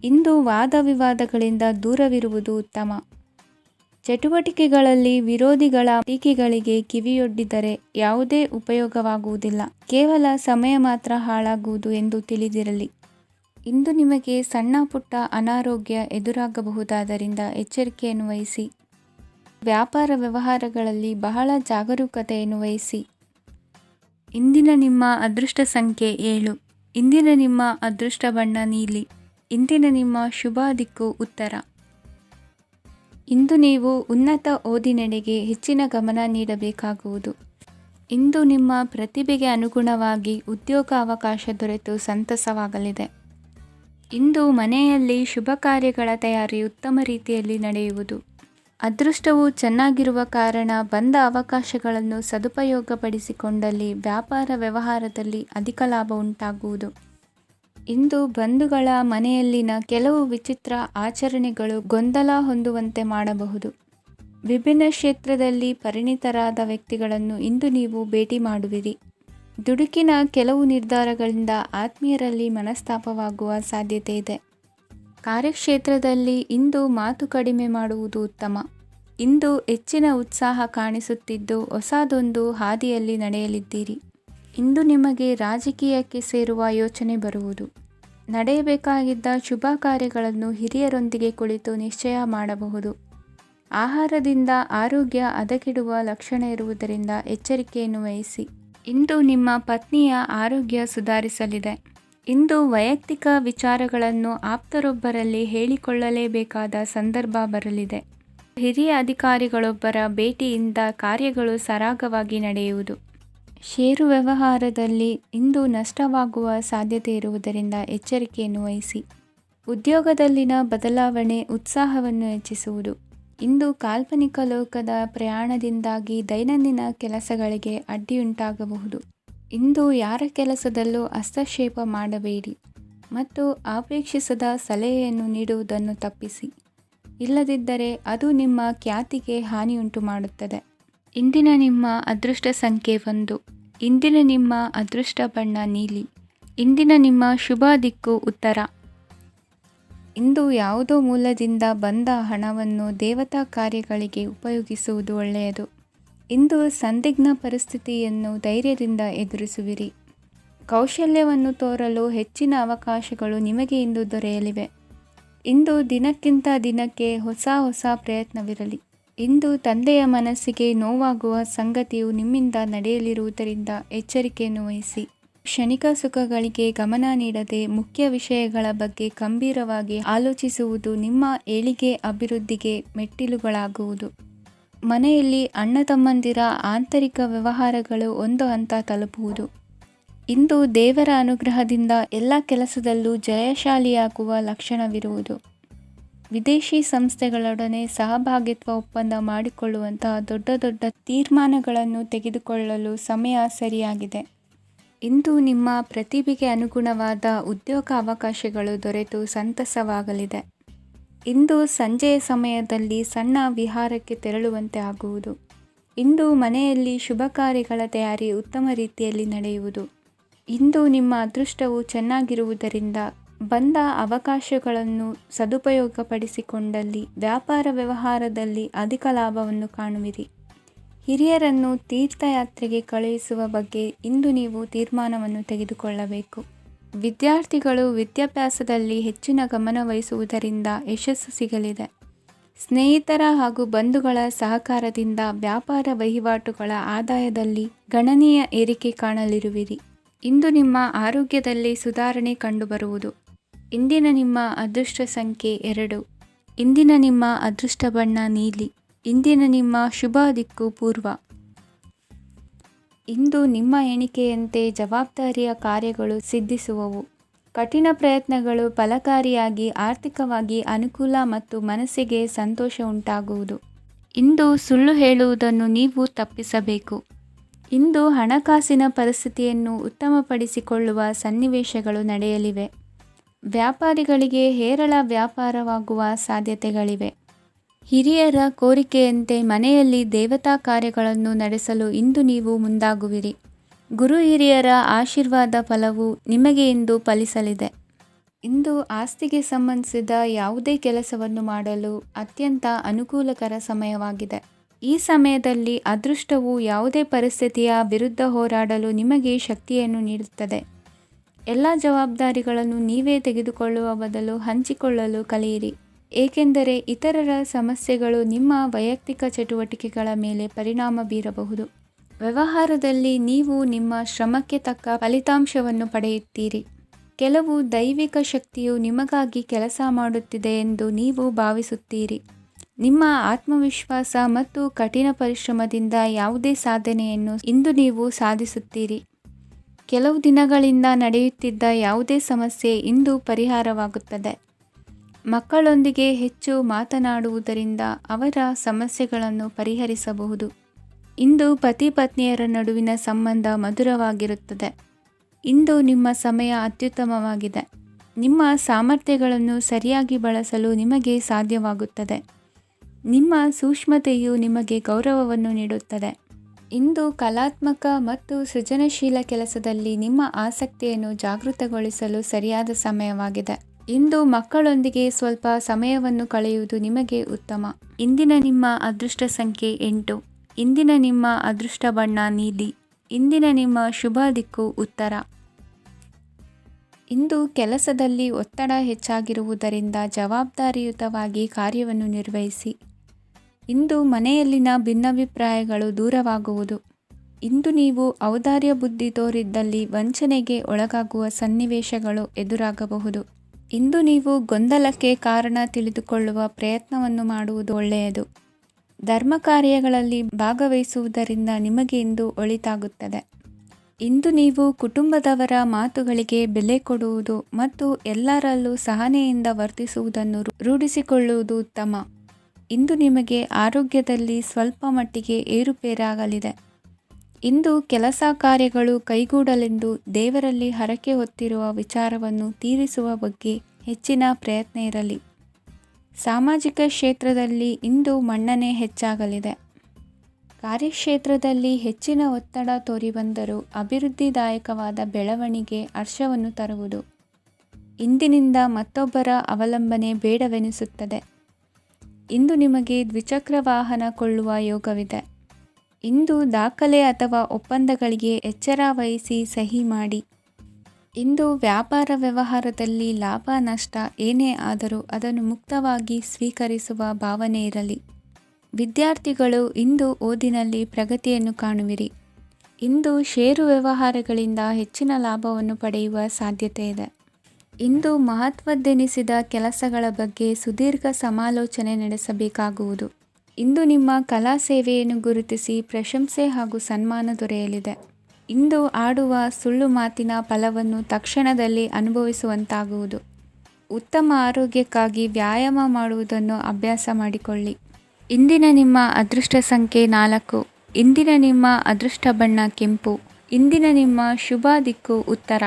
ಇಂದು ವಾದವಿವಾದಗಳಿಂದ ದೂರವಿರುವುದು ಉತ್ತಮ. ಚಟುವಟಿಕೆಗಳಲ್ಲಿ ವಿರೋಧಿಗಳ ಟೀಕೆಗಳಿಗೆ ಕಿವಿಯೊಡ್ಡಿದರೆ ಯಾವುದೇ ಉಪಯೋಗವಾಗುವುದಿಲ್ಲ, ಕೇವಲ ಸಮಯ ಮಾತ್ರ ಹಾಳಾಗುವುದು ಎಂದು ತಿಳಿದಿರಲಿ. ಇಂದು ನಿಮಗೆ ಸಣ್ಣ ಪುಟ್ಟ ಅನಾರೋಗ್ಯ ಎದುರಾಗಬಹುದಾದ್ದರಿಂದ ಎಚ್ಚರಿಕೆಯನ್ನು ವಹಿಸಿ. ವ್ಯಾಪಾರ ವ್ಯವಹಾರಗಳಲ್ಲಿ ಬಹಳ ಜಾಗರೂಕತೆಯನ್ನು ವಹಿಸಿ. ಇಂದಿನ ನಿಮ್ಮ ಅದೃಷ್ಟ ಸಂಖ್ಯೆ 7. ಇಂದಿನ ನಿಮ್ಮ ಅದೃಷ್ಟ ಬಣ್ಣ ನೀಲಿ. ಇಂದಿನ ನಿಮ್ಮ ಶುಭ ದಿಕ್ಕು ಉತ್ತರ. ಇಂದು ನೀವು ಉನ್ನತ ಓದಿನೆಡೆಗೆ ಹೆಚ್ಚಿನ ಗಮನ ನೀಡಬೇಕಾಗುವುದು. ಇಂದು ನಿಮ್ಮ ಪ್ರತಿಭೆಗೆ ಅನುಗುಣವಾಗಿ ಉದ್ಯೋಗ ಅವಕಾಶ ದೊರೆತು ಸಂತಸವಾಗಲಿದೆ. ಇಂದು ಮನೆಯಲ್ಲಿ ಶುಭ ಕಾರ್ಯಗಳ ತಯಾರಿ ಉತ್ತಮ ರೀತಿಯಲ್ಲಿ ನಡೆಯುವುದು. ಅದೃಷ್ಟವು ಚೆನ್ನಾಗಿರುವ ಕಾರಣ ಬಂದ ಅವಕಾಶಗಳನ್ನು ಸದುಪಯೋಗಪಡಿಸಿಕೊಂಡಲ್ಲಿ ವ್ಯಾಪಾರ ವ್ಯವಹಾರದಲ್ಲಿ ಅಧಿಕ ಲಾಭ ಉಂಟಾಗುವುದು. ಇಂದು ಬಂಧುಗಳ ಮನೆಯಲ್ಲಿನ ಕೆಲವು ವಿಚಿತ್ರ ಆಚರಣೆಗಳು ಗೊಂದಲ ಹೊಂದುವಂತೆ ಮಾಡಬಹುದು. ವಿಭಿನ್ನ ಕ್ಷೇತ್ರದಲ್ಲಿ ಪರಿಣಿತರಾದ ವ್ಯಕ್ತಿಗಳನ್ನು ಇಂದು ನೀವು ಭೇಟಿ ಮಾಡುವಿರಿ. ದುಡುಕಿನ ಕೆಲವು ನಿರ್ಧಾರಗಳಿಂದ ಆತ್ಮೀಯರಲ್ಲಿ ಮನಸ್ತಾಪವಾಗುವ ಸಾಧ್ಯತೆ ಇದೆ. ಕಾರ್ಯಕ್ಷೇತ್ರದಲ್ಲಿ ಇಂದು ಮಾತು ಕಡಿಮೆ ಮಾಡುವುದು ಉತ್ತಮ. ಇಂದು ಹೆಚ್ಚಿನ ಉತ್ಸಾಹ ಕಾಣಿಸುತ್ತಿದ್ದು ಹೊಸದೊಂದು ಹಾದಿಯಲ್ಲಿ ನಡೆಯಲಿದ್ದೀರಿ. ಇಂದು ನಿಮಗೆ ರಾಜಕೀಯಕ್ಕೆ ಸೇರುವ ಯೋಚನೆ ಬರುವುದು. ನಡೆಯಬೇಕಾಗಿದ್ದ ಶುಭ ಕಾರ್ಯಗಳನ್ನು ಹಿರಿಯರೊಂದಿಗೆ ಕುಳಿತು ನಿಶ್ಚಯ ಮಾಡಬಹುದು. ಆಹಾರದಿಂದ ಆರೋಗ್ಯ ಹದಗೆಡುವ ಲಕ್ಷಣ ಇರುವುದರಿಂದ ಎಚ್ಚರಿಕೆಯನ್ನು ವಹಿಸಿ. ಇಂದು ನಿಮ್ಮ ಪತ್ನಿಯ ಆರೋಗ್ಯ ಸುಧಾರಿಸಲಿದೆ. ಇಂದು ವೈಯಕ್ತಿಕ ವಿಚಾರಗಳನ್ನು ಆಪ್ತರೊಬ್ಬರಲ್ಲಿ ಹೇಳಿಕೊಳ್ಳಲೇಬೇಕಾದ ಸಂದರ್ಭ ಬರಲಿದೆ. ಹಿರಿಯ ಅಧಿಕಾರಿಗಳೊಬ್ಬರ ಭೇಟಿಯಿಂದ ಕಾರ್ಯಗಳು ಸರಾಗವಾಗಿ ನಡೆಯುವುದು. ಷೇರು ವ್ಯವಹಾರದಲ್ಲಿ ಇಂದು ನಷ್ಟವಾಗುವ ಸಾಧ್ಯತೆ ಇರುವುದರಿಂದ ಎಚ್ಚರಿಕೆಯನ್ನು ವಹಿಸಿ. ಉದ್ಯೋಗದಲ್ಲಿನ ಬದಲಾವಣೆ ಉತ್ಸಾಹವನ್ನು ಹೆಚ್ಚಿಸುವುದು. ಇಂದು ಕಾಲ್ಪನಿಕ ಲೋಕದ ಪ್ರಯಾಣದಿಂದಾಗಿ ದೈನಂದಿನ ಕೆಲಸಗಳಿಗೆ ಅಡ್ಡಿಯುಂಟಾಗಬಹುದು. ಇಂದು ಯಾರ ಕೆಲಸದಲ್ಲೂ ಹಸ್ತಕ್ಷೇಪ ಮಾಡಬೇಡಿ ಮತ್ತು ಅಪೇಕ್ಷಿಸದ ಸಲಹೆಯನ್ನು ನೀಡುವುದನ್ನು ತಪ್ಪಿಸಿ. ಇಲ್ಲದಿದ್ದರೆ ಅದು ನಿಮ್ಮ ಖ್ಯಾತಿಗೆ ಹಾನಿಯುಂಟು ಮಾಡುತ್ತದೆ. ಇಂದಿನ ನಿಮ್ಮ ಅದೃಷ್ಟ ಸಂಖ್ಯೆ 1. ಇಂದಿನ ನಿಮ್ಮ ಅದೃಷ್ಟ ಬಣ್ಣ ನೀಲಿ. ಇಂದಿನ ನಿಮ್ಮ ಶುಭ ದಿಕ್ಕು ಉತ್ತರ. ಇಂದು ಯಾವುದೋ ಮೂಲದಿಂದ ಬಂದ ಹಣವನ್ನು ದೇವತಾ ಕಾರ್ಯಗಳಿಗೆ ಉಪಯೋಗಿಸುವುದು ಒಳ್ಳೆಯದು. ಇಂದು ಸಂದಿಗ್ಧ ಪರಿಸ್ಥಿತಿಯನ್ನು ಧೈರ್ಯದಿಂದ ಎದುರಿಸುವಿರಿ. ಕೌಶಲ್ಯವನ್ನು ತೋರಲು ಹೆಚ್ಚಿನ ಅವಕಾಶಗಳು ನಿಮಗೆ ಇಂದು ದೊರೆಯಲಿವೆ. ಇಂದು ದಿನಕ್ಕಿಂತ ದಿನಕ್ಕೆ ಹೊಸ ಪ್ರಯತ್ನವಿರಲಿ. ಇಂದು ತಂದೆಯ ಮನಸ್ಸಿಗೆ ನೋವಾಗುವ ಸಂಗತಿಯು ನಿಮ್ಮಿಂದ ನಡೆಯಲಿರುವುದರಿಂದ ಎಚ್ಚರಿಕೆಯನ್ನು ವಹಿಸಿ. ಕ್ಷಣಿಕ ಸುಖಗಳಿಗೆ ಗಮನ ನೀಡದೆ ಮುಖ್ಯ ವಿಷಯಗಳ ಬಗ್ಗೆ ಗಂಭೀರವಾಗಿ ಆಲೋಚಿಸುವುದು ನಿಮ್ಮ ಏಳಿಗೆ ಅಭಿವೃದ್ಧಿಗೆ ಮೆಟ್ಟಿಲುಗಳಾಗುವುದು. ಮನೆಯಲ್ಲಿ ಅಣ್ಣ ತಮ್ಮಂದಿರ ಆಂತರಿಕ ವ್ಯವಹಾರಗಳು ಒಂದು ಹಂತ ತಲುಪುವುದು. ಇಂದು ದೇವರ ಅನುಗ್ರಹದಿಂದ ಎಲ್ಲ ಕೆಲಸದಲ್ಲೂ ಜಯಶಾಲಿಯಾಗುವ ಲಕ್ಷಣವಿರುವುದು. ವಿದೇಶಿ ಸಂಸ್ಥೆಗಳೊಡನೆ ಸಹಭಾಗಿತ್ವ ಒಪ್ಪಂದ ಮಾಡಿಕೊಳ್ಳುವಂತಹ ದೊಡ್ಡ ತೀರ್ಮಾನಗಳನ್ನು ತೆಗೆದುಕೊಳ್ಳಲು ಸಮಯ ಸರಿಯಾಗಿದೆ. ಇಂದು ನಿಮ್ಮ ಪ್ರತಿಭೆಗೆ ಅನುಗುಣವಾದ ಉದ್ಯೋಗ ಅವಕಾಶಗಳು ದೊರೆತು ಸಂತಸವಾಗಲಿದೆ. ಇಂದು ಸಂಜೆಯ ಸಮಯದಲ್ಲಿ ಸಣ್ಣ ವಿಹಾರಕ್ಕೆ ತೆರಳುವಂತೆ ಆಗುವುದು. ಇಂದು ಮನೆಯಲ್ಲಿ ಶುಭ ಕಾರ್ಯಗಳ ತಯಾರಿ ಉತ್ತಮ ರೀತಿಯಲ್ಲಿ ನಡೆಯುವುದು. ಇಂದು ನಿಮ್ಮ ಅದೃಷ್ಟವು ಚೆನ್ನಾಗಿರುವುದರಿಂದ ಬಂದ ಅವಕಾಶಗಳನ್ನು ಸದುಪಯೋಗಪಡಿಸಿಕೊಂಡಲ್ಲಿ ವ್ಯಾಪಾರ ವ್ಯವಹಾರದಲ್ಲಿ ಅಧಿಕ ಲಾಭವನ್ನು ಕಾಣುವಿರಿ. ಹಿರಿಯರನ್ನು ತೀರ್ಥಯಾತ್ರೆಗೆ ಕಳುಹಿಸುವ ಬಗ್ಗೆ ಇಂದು ನೀವು ತೀರ್ಮಾನವನ್ನು ತೆಗೆದುಕೊಳ್ಳಬೇಕು. ವಿದ್ಯಾರ್ಥಿಗಳು ವಿದ್ಯಾಭ್ಯಾಸದಲ್ಲಿ ಹೆಚ್ಚಿನ ಗಮನ ವಹಿಸುವುದರಿಂದ ಯಶಸ್ಸು ಸಿಗಲಿದೆ. ಸ್ನೇಹಿತರ ಹಾಗೂ ಬಂಧುಗಳ ಸಹಕಾರದಿಂದ ವ್ಯಾಪಾರ ವಹಿವಾಟುಗಳ ಆದಾಯದಲ್ಲಿ ಗಣನೀಯ ಏರಿಕೆ ಕಾಣಲಿರುವಿರಿ. ಇಂದು ನಿಮ್ಮ ಆರೋಗ್ಯದಲ್ಲಿ ಸುಧಾರಣೆ ಕಂಡುಬರುವುದು. ಇಂದಿನ ನಿಮ್ಮ ಅದೃಷ್ಟ ಸಂಖ್ಯೆ 2. ಇಂದಿನ ನಿಮ್ಮ ಅದೃಷ್ಟ ಬಣ್ಣ ನೀಲಿ. ಇಂದಿನ ನಿಮ್ಮ ಶುಭ ದಿಕ್ಕು ಪೂರ್ವ. ಇಂದು ನಿಮ್ಮ ಎಣಿಕೆಯಂತೆ ಜವಾಬ್ದಾರಿಯ ಕಾರ್ಯಗಳು ಸಿದ್ಧಿಸುವವು. ಕಠಿಣ ಪ್ರಯತ್ನಗಳು ಫಲಕಾರಿಯಾಗಿ ಆರ್ಥಿಕವಾಗಿ ಅನುಕೂಲ ಮತ್ತು ಮನಸ್ಸಿಗೆ ಸಂತೋಷ ಉಂಟಾಗುವುದು. ಇಂದು ಸುಳ್ಳು ಹೇಳುವುದನ್ನು ನೀವು ತಪ್ಪಿಸಬೇಕು. ಇಂದು ಹಣಕಾಸಿನ ಪರಿಸ್ಥಿತಿಯನ್ನು ಉತ್ತಮಪಡಿಸಿಕೊಳ್ಳುವ ಸನ್ನಿವೇಶಗಳು ನಡೆಯಲಿವೆ. ವ್ಯಾಪಾರಿಗಳಿಗೆ ಹೇರಳ ವ್ಯಾಪಾರವಾಗುವ ಸಾಧ್ಯತೆಗಳಿವೆ. ಹಿರಿಯರ ಕೋರಿಕೆಯಂತೆ ಮನೆಯಲ್ಲಿ ದೇವತಾ ಕಾರ್ಯಗಳನ್ನು ನಡೆಸಲು ಇಂದು ನೀವು ಮುಂದಾಗುವಿರಿ. ಗುರು ಹಿರಿಯರ ಆಶೀರ್ವಾದ ಫಲವು ನಿಮಗೆ ಇಂದು ಫಲಿಸಲಿದೆ. ಇಂದು ಆಸ್ತಿಗೆ ಸಂಬಂಧಿಸಿದ ಯಾವುದೇ ಕೆಲಸವನ್ನು ಮಾಡಲು ಅತ್ಯಂತ ಅನುಕೂಲಕರ ಸಮಯವಾಗಿದೆ. ಈ ಸಮಯದಲ್ಲಿ ಅದೃಷ್ಟವು ಯಾವುದೇ ಪರಿಸ್ಥಿತಿಯ ವಿರುದ್ಧ ಹೋರಾಡಲು ನಿಮಗೆ ಶಕ್ತಿಯನ್ನು ನೀಡುತ್ತದೆ. ಎಲ್ಲ ಜವಾಬ್ದಾರಿಗಳನ್ನು ನೀವೇ ತೆಗೆದುಕೊಳ್ಳುವ ಬದಲು ಹಂಚಿಕೊಳ್ಳಲು ಕಲಿಯಿರಿ, ಏಕೆಂದರೆ ಇತರರ ಸಮಸ್ಯೆಗಳು ನಿಮ್ಮ ವೈಯಕ್ತಿಕ ಚಟುವಟಿಕೆಗಳ ಮೇಲೆ ಪರಿಣಾಮ ಬೀರಬಹುದು. ವ್ಯವಹಾರದಲ್ಲಿ ನೀವು ನಿಮ್ಮ ಶ್ರಮಕ್ಕೆ ತಕ್ಕ ಫಲಿತಾಂಶವನ್ನು ಪಡೆಯುತ್ತೀರಿ. ಕೆಲವು ದೈವಿಕ ಶಕ್ತಿಯು ನಿಮಗಾಗಿ ಕೆಲಸ ಮಾಡುತ್ತಿದೆ ಎಂದು ನೀವು ಭಾವಿಸುತ್ತೀರಿ. ನಿಮ್ಮ ಆತ್ಮವಿಶ್ವಾಸ ಮತ್ತು ಕಠಿಣ ಪರಿಶ್ರಮದಿಂದ ಯಾವುದೇ ಸಾಧನೆಯನ್ನು ಇಂದು ನೀವು ಸಾಧಿಸುತ್ತೀರಿ. ಕೆಲವು ದಿನಗಳಿಂದ ನಡೆಯುತ್ತಿದ್ದ ಯಾವುದೇ ಸಮಸ್ಯೆ ಇಂದು ಪರಿಹಾರವಾಗುತ್ತದೆ. ಮಕ್ಕಳೊಂದಿಗೆ ಹೆಚ್ಚು ಮಾತನಾಡುವುದರಿಂದ ಅವರ ಸಮಸ್ಯೆಗಳನ್ನು ಪರಿಹರಿಸಬಹುದು. ಇಂದು ಪತಿ ಪತ್ನಿಯರ ನಡುವಿನ ಸಂಬಂಧ ಮಧುರವಾಗಿರುತ್ತದೆ. ಇಂದು ನಿಮ್ಮ ಸಮಯ ಅತ್ಯುತ್ತಮವಾಗಿದೆ. ನಿಮ್ಮ ಸಾಮರ್ಥ್ಯಗಳನ್ನು ಸರಿಯಾಗಿ ಬಳಸಲು ನಿಮಗೆ ಸಾಧ್ಯವಾಗುತ್ತದೆ. ನಿಮ್ಮ ಸೂಕ್ಷ್ಮತೆಯು ನಿಮಗೆ ಗೌರವವನ್ನು ನೀಡುತ್ತದೆ. ಇಂದು ಕಲಾತ್ಮಕ ಮತ್ತು ಸೃಜನಶೀಲ ಕೆಲಸದಲ್ಲಿ ನಿಮ್ಮ ಆಸಕ್ತಿಯನ್ನು ಜಾಗೃತಗೊಳಿಸಲು ಸರಿಯಾದ ಸಮಯವಾಗಿದೆ. ಇಂದು ಮಕ್ಕಳೊಂದಿಗೆ ಸ್ವಲ್ಪ ಸಮಯವನ್ನು ಕಳೆಯುವುದು ನಿಮಗೆ ಉತ್ತಮ. ಇಂದಿನ ನಿಮ್ಮ ಅದೃಷ್ಟ ಸಂಖ್ಯೆ 8. ಇಂದಿನ ನಿಮ್ಮ ಅದೃಷ್ಟ ಬಣ್ಣ ನೀಲಿ. ಇಂದಿನ ನಿಮ್ಮ ಶುಭ ದಿಕ್ಕು ಉತ್ತರ. ಇಂದು ಕೆಲಸದಲ್ಲಿ ಒತ್ತಡ ಹೆಚ್ಚಾಗಿರುವುದರಿಂದ ಜವಾಬ್ದಾರಿಯುತವಾಗಿ ಕಾರ್ಯವನ್ನು ನಿರ್ವಹಿಸಿ. ಇಂದು ಮನೆಯಲ್ಲಿನ ಭಿನ್ನಾಭಿಪ್ರಾಯಗಳು ದೂರವಾಗುವುದು. ಇಂದು ನೀವು ಔದಾರ್ಯ ಬುದ್ಧಿ ತೋರಿದ್ದಲ್ಲಿ ವಂಚನೆಗೆ ಒಳಗಾಗುವ ಸನ್ನಿವೇಶಗಳು ಎದುರಾಗಬಹುದು. ಇಂದು ನೀವು ಗೊಂದಲಕ್ಕೆ ಕಾರಣ ತಿಳಿದುಕೊಳ್ಳುವ ಪ್ರಯತ್ನವನ್ನು ಮಾಡುವುದು ಒಳ್ಳೆಯದು. ಧರ್ಮ ಕಾರ್ಯಗಳಲ್ಲಿ ಭಾಗವಹಿಸುವುದರಿಂದ ನಿಮಗೆ ಇಂದು ಒಳಿತಾಗುತ್ತದೆ. ಇಂದು ನೀವು ಕುಟುಂಬದವರ ಮಾತುಗಳಿಗೆ ಬೆಲೆ ಕೊಡುವುದು ಮತ್ತು ಎಲ್ಲರಲ್ಲೂ ಸಹನೆಯಿಂದ ವರ್ತಿಸುವುದನ್ನು ರೂಢಿಸಿಕೊಳ್ಳುವುದು ಉತ್ತಮ. ಇಂದು ನಿಮಗೆ ಆರೋಗ್ಯದಲ್ಲಿ ಸ್ವಲ್ಪ ಮಟ್ಟಿಗೆ ಏರುಪೇರಾಗಲಿದೆ. ಇಂದು ಕೆಲಸ ಕಾರ್ಯಗಳು ಕೈಗೂಡಲೆಂದು ದೇವರಲ್ಲಿ ಹರಕೆ ಹೊತ್ತಿರುವ ವಿಚಾರವನ್ನು ತೀರಿಸುವ ಬಗ್ಗೆ ಹೆಚ್ಚಿನ ಪ್ರಯತ್ನ ಇರಲಿ. ಸಾಮಾಜಿಕ ಕ್ಷೇತ್ರದಲ್ಲಿ ಇಂದು ಮನ್ನಣೆ ಹೆಚ್ಚಾಗಲಿದೆ. ಕಾರ್ಯಕ್ಷೇತ್ರದಲ್ಲಿ ಹೆಚ್ಚಿನ ಒತ್ತಡ ತೋರಿಬಂದರೂ ಅಭಿವೃದ್ಧಿದಾಯಕವಾದ ಬೆಳವಣಿಗೆ ಹರ್ಷವನ್ನು ತರುವುದು. ಇಂದಿನಿಂದ ಮತ್ತೊಬ್ಬರ ಅವಲಂಬನೆ ಬೇಡವೆನಿಸುತ್ತದೆ. ಇಂದು ನಿಮಗೆ ದ್ವಿಚಕ್ರ ವಾಹನ ಕೊಳ್ಳುವ ಯೋಗವಿದೆ. ಇಂದು ದಾಖಲೆ ಅಥವಾ ಒಪ್ಪಂದಗಳಿಗೆ ಎಚ್ಚರ ವಹಿಸಿ ಸಹಿ ಮಾಡಿ. ಇಂದು ವ್ಯಾಪಾರ ವ್ಯವಹಾರದಲ್ಲಿ ಲಾಭ ನಷ್ಟ ಏನೇ ಆದರೂ ಅದನ್ನು ಮುಕ್ತವಾಗಿ ಸ್ವೀಕರಿಸುವ ಭಾವನೆ ಇರಲಿ. ವಿದ್ಯಾರ್ಥಿಗಳು ಇಂದು ಓದಿನಲ್ಲಿ ಪ್ರಗತಿಯನ್ನು ಕಾಣುವಿರಿ. ಇಂದು ಷೇರು ವ್ಯವಹಾರಗಳಿಂದ ಹೆಚ್ಚಿನ ಲಾಭವನ್ನು ಪಡೆಯುವ ಸಾಧ್ಯತೆ ಇದೆ. ಇಂದು ಮಹತ್ವದ್ದೆನಿಸಿದ ಕೆಲಸಗಳ ಬಗ್ಗೆ ಸುದೀರ್ಘ ಸಮಾಲೋಚನೆ ನಡೆಸಬೇಕಾಗುವುದು. ಇಂದು ನಿಮ್ಮ ಕಲಾ ಸೇವೆಯನ್ನು ಗುರುತಿಸಿ ಪ್ರಶಂಸೆ ಹಾಗೂ ಸನ್ಮಾನ ದೊರೆಯಲಿದೆ. ಇಂದು ಆಡುವ ಸುಳ್ಳು ಮಾತಿನ ಫಲವನ್ನು ತಕ್ಷಣದಲ್ಲಿ ಅನುಭವಿಸುವಂತಾಗುವುದು. ಉತ್ತಮ ಆರೋಗ್ಯಕ್ಕಾಗಿ ವ್ಯಾಯಾಮ ಮಾಡುವುದನ್ನು ಅಭ್ಯಾಸ ಮಾಡಿಕೊಳ್ಳಿ. ಇಂದಿನ ನಿಮ್ಮ ಅದೃಷ್ಟ ಸಂಖ್ಯೆ 4. ಇಂದಿನ ನಿಮ್ಮ ಅದೃಷ್ಟ ಬಣ್ಣ ಕೆಂಪು. ಇಂದಿನ ನಿಮ್ಮ ಶುಭ ದಿಕ್ಕು ಉತ್ತರ.